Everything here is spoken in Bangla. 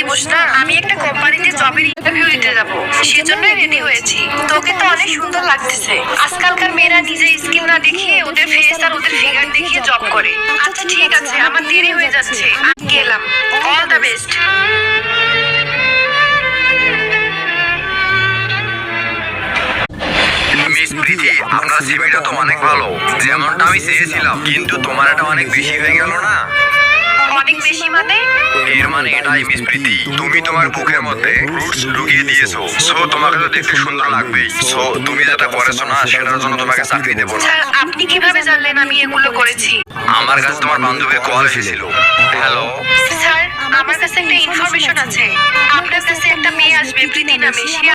দিবস না, আমি একটা কোম্পানিতে জবের ইন্টারভিউ দিতে যাব, সেজন্যই রেডি হয়েছি। তোকে তো অনেক সুন্দর লাগতেছে। আজকালকার মেয়েরা নিজের স্কিল না দেখিয়ে ওদের ফেস আর ওদের ফিগার দেখিয়ে জব করে। আচ্ছা ঠিক আছে, আমার দেরি হয়ে যাচ্ছে, আমি গেলাম। All the best. মিস প্রীতি, আপনার সিভিটা তো অনেক ভালো, যেমনটা আমি চেয়েছিলাম, কিন্তু তোমার এটা অনেক বেশি হয়ে গেল না? অনেক বেশি মানে? এর মানে এটাই মিস প্রীতি, তুমি তোমার বুকের মধ্যে ফ্রুটস লুকিয়ে দিয়েছো। সো তোমাকে তো দেখতে সুন্দর লাগবেই। সো তুমি যেটা করেছো না, সেটার জন্য তোমাকে চাকরি দেবো না। স্যার, আপনি কিভাবে জানলেন আমি এগুলো করেছি? আমার কাছে তোমার বান্ধবীর কল এসেছিল। হ্যালো স্যার, আমার কাছে একটা ইনফরমেশন আছে। আপনার কাছে একটা মেয়ে আসবে প্রীতি নামে, সে